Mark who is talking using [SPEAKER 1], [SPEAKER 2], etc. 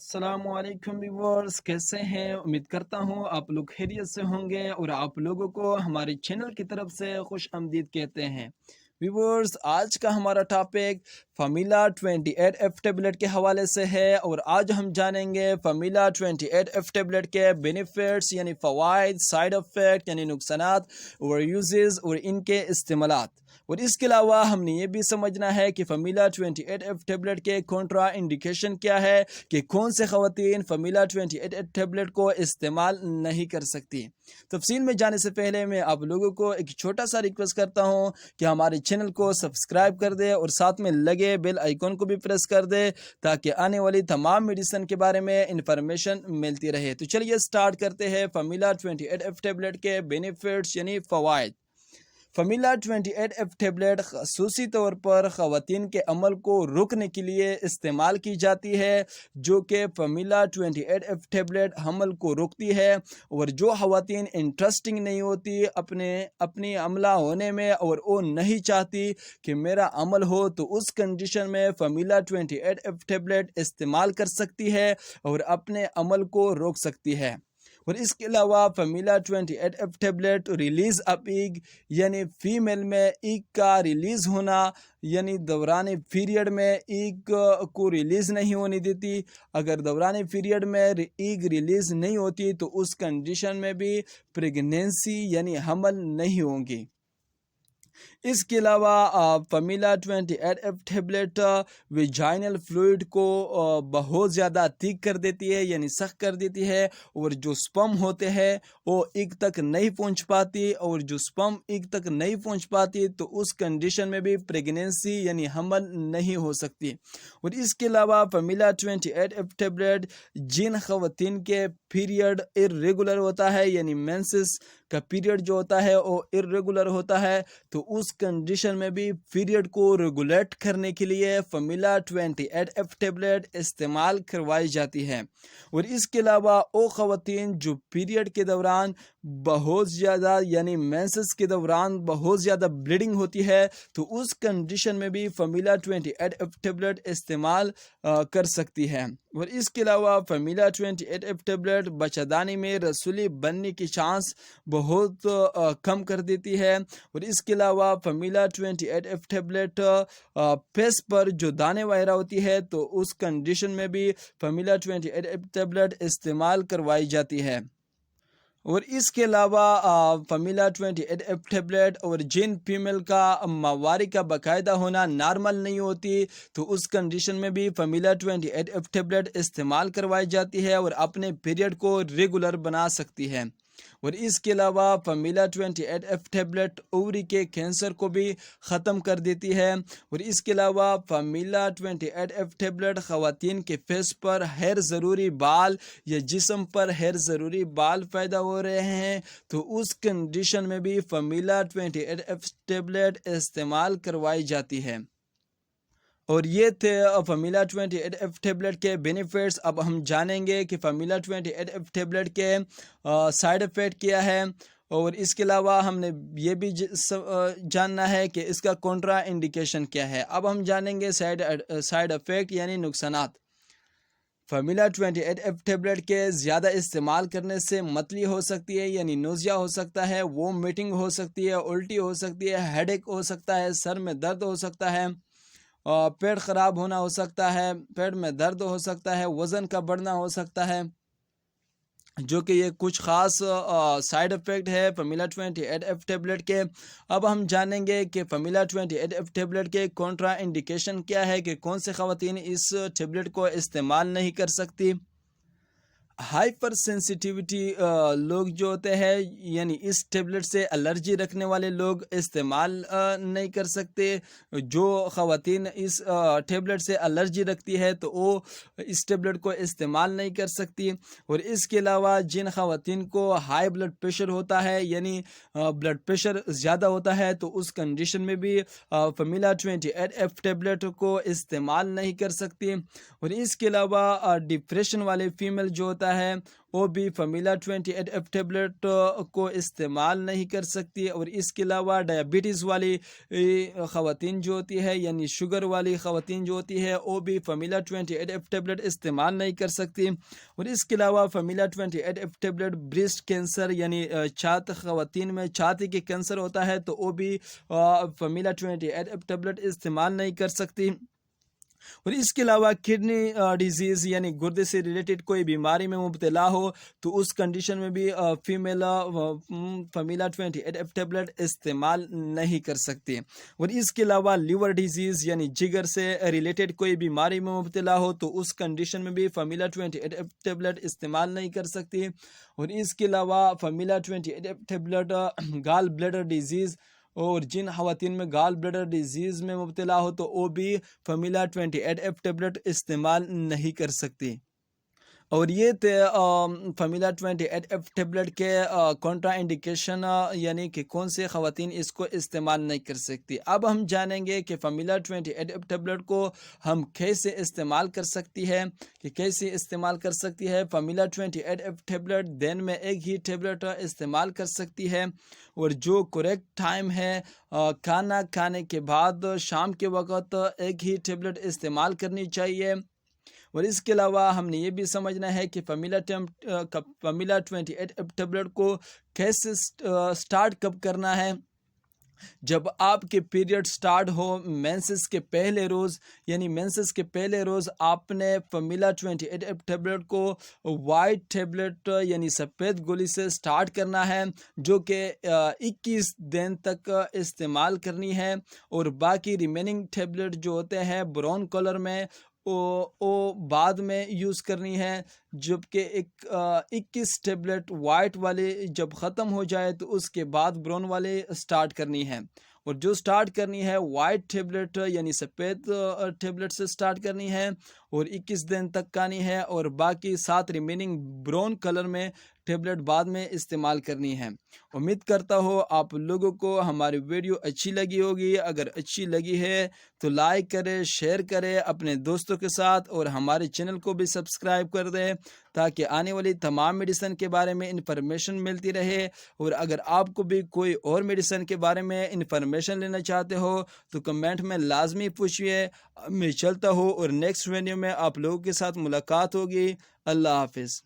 [SPEAKER 1] अस्सलाम वालेकुम व्यूअर्स, कैसे हैं? उम्मीद करता हूँ आप लोग खैरियत से होंगे और आप लोगों को हमारे चैनल की तरफ से खुश आमदीद कहते हैं। व्यूअर्स, आज का हमारा टॉपिक फमीला 28F टैबलेट के हवाले से है और आज हम जानेंगे फमीला 28F टैबलेट के बेनिफिट्स यानी फ़वाइद, साइड इफ़ेक्ट यानी नुकसानात और यूजेस और इनके इस्तेमालात। और इसके अलावा हमने ये भी समझना है कि फमीला 28F टैबलेट के कॉन्ट्रा इंडिकेशन क्या है, कि कौन से ख़वातीन फमीला 28 टैबलेट को इस्तेमाल नहीं कर सकती। तफसील में जाने से पहले मैं आप लोगों को एक छोटा सा रिक्वेस्ट करता हूं कि हमारे चैनल को सब्सक्राइब कर दे और साथ में लगे बेल आइकॉन को भी प्रेस कर दे ताकि आने वाली तमाम मेडिसिन के बारे में इंफॉर्मेशन मिलती रहे। तो चलिए स्टार्ट करते हैं फमीला 28F टैबलेट के बेनिफिट्स यानी फ़वाइद। फमीला 28F टैबलेट खसूसी तौर पर ख़वातीन के अमल को रोकने के लिए इस्तेमाल की जाती है, जो कि फमीला 28F टैबलेट हमल को रोकती है। और जो ख़वातीन इंटरेस्टिंग नहीं होती अपनी अमला होने में और वो नहीं चाहती कि मेरा अमल हो, तो उस कंडीशन में फमीला 28F टैबलेट इस्तेमाल कर सकती है और अपने अमल को रोक सकती है। और इसके अलावा फमीला 28F टैबलेट रिलीज़ अप ईग यानी फ़ीमेल में ईग का रिलीज़ होना यानी दौरान पीरियड में ईग को रिलीज़ नहीं होने देती। अगर दौरान पीरियड में ईग रिलीज़ नहीं होती तो उस कंडीशन में भी प्रेगनेंसी यानी हमल नहीं होंगी। इसके अलावा फमीला 28F टैबलेट वेजाइनल फ्लूइड को बहुत ज़्यादा थिक कर देती है यानी सख्त कर देती है, और जो स्पर्म होते हैं वो ईग तक नहीं पहुंच पाती, और जो स्पर्म ईग तक नहीं पहुंच पाती तो उस कंडीशन में भी प्रेगनेंसी यानी हमल नहीं हो सकती। और इसके अलावा फमीला 28F टैबलेट जिन ख़वातीन के पीरियड इर्रेगुलर होता है यानी मेंसेस का पीरियड जो होता है वो इर्रेगुलर होता है, तो उस कंडीशन में भी पीरियड को रेगुलेट करने के लिए फमीला 28F टैबलेट इस्तेमाल करवाई जाती है। और इसके अलावा वो ख़वातीन जो पीरियड के दौरान बहुत ज़्यादा यानी मेंसेस के दौरान बहुत ज़्यादा ब्लीडिंग होती है, तो उस कंडीशन में भी फमीला 28F टैबलेट इस्तेमाल कर सकती है। और इसके अलावा फमीला 28F टैबलेट बच्चादानी में रसूली बनने की चांस बहुत कम कर देती है। और इसके अलावा फमीला 28F टैबलेट फेस पर जो दाने वगैरह होती है तो उस कंडीशन में भी फमीला 28F टैबलेट इस्तेमाल करवाई जाती है। और इसके अलावा फमीला 28F टैबलेट और जिन फीमेल का माहवारी का बाकायदा होना नॉर्मल नहीं होती, तो उस कंडीशन में भी फमीला 28F टैबलेट इस्तेमाल करवाई जाती है और अपने पीरियड को रेगुलर बना सकती है। और इसके अलावा फमीला 28F टैबलेट ओवरी के कैंसर को भी ख़त्म कर देती है। और इसके अलावा फमीला 28F टैबलेट ख़वातीन के फेस पर हेयर ज़रूरी बाल या जिस्म पर हेयर ज़रूरी बाल पैदा हो रहे हैं, तो उस कंडीशन में भी फमीला 28F टैबलेट इस्तेमाल करवाई जाती है। और ये थे फमीला 28F टैबलेट के बेनिफिट्स। अब हम जानेंगे कि फमीला 28F टैबलेट के साइड इफ़ेक्ट क्या है, और इसके अलावा हमने ये भी जानना है कि इसका कॉन्ट्रा इंडिकेशन क्या है। अब हम जानेंगे साइड इफ़ेक्ट यानी नुकसानात। फमीला 28F टैबलेट के ज़्यादा इस्तेमाल करने से मतली हो सकती है यानी नोज़िया हो सकता है, वोमिटिंग हो सकती है, उल्टी हो सकती है, हेडेक हो सकता है, सर में दर्द हो सकता है, पेट ख़राब होना हो सकता है, पेट में दर्द हो सकता है, वज़न का बढ़ना हो सकता है, जो कि ये कुछ ख़ास साइड इफ़ेक्ट है फमीला 28F टैबलेट के। अब हम जानेंगे कि फमीला 28F टैबलेट के कॉन्ट्रा इंडिकेशन क्या है, कि कौन से ख़वातीन इस टैबलेट को इस्तेमाल नहीं कर सकती। हाइपर सेंसिटिविटी लोग जो होते हैं यानी इस टेबलेट से एलर्जी रखने वाले लोग इस्तेमाल नहीं कर सकते। जो ख़वातीन इस टेबलेट से एलर्जी रखती है तो वो इस टेबलेट को इस्तेमाल नहीं कर सकती। और इसके अलावा जिन ख़वातीन को हाई ब्लड प्रेशर होता है यानी ब्लड प्रेशर ज़्यादा होता है, तो उस कंडीशन में भी फमीला 28F टैबलेट को इस्तेमाल नहीं कर सकती। और इसके अलावा डिप्रेशन वाले फीमेल जो होता ہوتا ہے وہ بھی فارمولا 28F ٹیبلٹ کو استعمال نہیں کر سکتی، اور اس کے علاوہ ڈائبٹیز والی خواتین جو ہوتی ہے یعنی شوگر والی خواتین جو ہوتی ہے وہ بھی فارمولا 28F ٹیبلٹ استعمال نہیں کر سکتی، اور اس کے علاوہ formula 28F tablet breast cancer یعنی خواتین میں چھاتی کے کینسر ہوتا ہے تو وہ بھی فارمولا 28F ٹیبلٹ استعمال نہیں کر سکتی، اور اس کے علاوہ کڈنی ڈیزیز یعنی گردے سے ریلیٹڈ کوئی بیماری میں مبتلا ہو تو اس کنڈیشن میں بھی فیمیل فارمولا 28F ٹیبلٹ استعمال نہیں کر سکتی، اور اس کے علاوہ لیور ڈیزیز یعنی جگر سے ریلیٹڈ کوئی بیماری میں مبتلا ہو تو اس کنڈیشن میں بھی فارمولا 28F ٹیبلٹ استعمال نہیں کر سکتی، اور اس کے علاوہ فارمولا 28F ٹیبلٹ گال بلیڈر ڈیزیز، اور جن خواتین میں گال بلیڈر ڈیزیز میں مبتلا ہو تو وہ بھی فارمولا 28F ٹیبلٹ استعمال نہیں کر سکتی، اور یہ تھے فارمولا 28F ٹیبلٹ کے کنٹرا انڈیکیشن یعنی کہ کون سے خواتین اس کو استعمال نہیں کر سکتی۔ اب ہم جانیں گے کہ فارمولا 28F ٹیبلٹ کو ہم کیسے استعمال کر سکتی ہے فارمولا 28F ٹیبلٹ دن میں ایک ہی ٹیبلٹ استعمال کر سکتی ہے، اور جو کریکٹ ٹائم ہے کھانا کھانے کے بعد شام کے وقت ایک ہی ٹیبلٹ استعمال کرنی چاہیے، اور اس کے علاوہ ہم نے یہ بھی سمجھنا ہے کہ فارمولا 28F ٹیبلٹ کو کیسے سٹارٹ کب کرنا ہے۔ جب آپ کے پیریڈ سٹارٹ ہو مینسس کے پہلے روز، یعنی مینسس کے پہلے روز آپ نے فارمولا 28F ٹیبلٹ کو وائٹ ٹیبلٹ یعنی سفید گولی سے سٹارٹ کرنا ہے، جو کہ 21 دن تک استعمال کرنی ہے، اور باقی ریمیننگ ٹیبلٹ جو ہوتے ہیں براؤن کلر میں وہ بعد میں یوز کرنی ہے، جبکہ 21 ٹیبلٹ وائٹ والی جب ختم ہو جائے تو اس کے بعد براؤن والی سٹارٹ کرنی ہے، اور جو سٹارٹ کرنی ہے وائٹ ٹیبلٹ یعنی سفید ٹیبلٹ سے سٹارٹ کرنی ہے، اور 21 دن تک کھانی ہے، اور باقی 7 ریمیننگ براؤن کلر میں ٹیبلٹ بعد میں استعمال کرنی ہے۔ امید کرتا ہوں آپ لوگوں کو ہماری ویڈیو اچھی لگی ہوگی، اگر اچھی لگی ہے تو لائک کریں، شیئر کریں اپنے دوستوں کے ساتھ، اور ہمارے چینل کو بھی سبسکرائب کر دیں تاکہ آنے والی تمام میڈیسن کے بارے میں انفارمیشن ملتی رہے، اور اگر آپ کو بھی کوئی اور میڈیسن کے بارے میں انفارمیشن لینا چاہتے ہو تو کمنٹ میں لازمی پوچھئے۔ میں چلتا ہوں اور نیکسٹ ویڈیو میں آپ لوگوں کے ساتھ ملاقات ہوگی۔ اللہ حافظ۔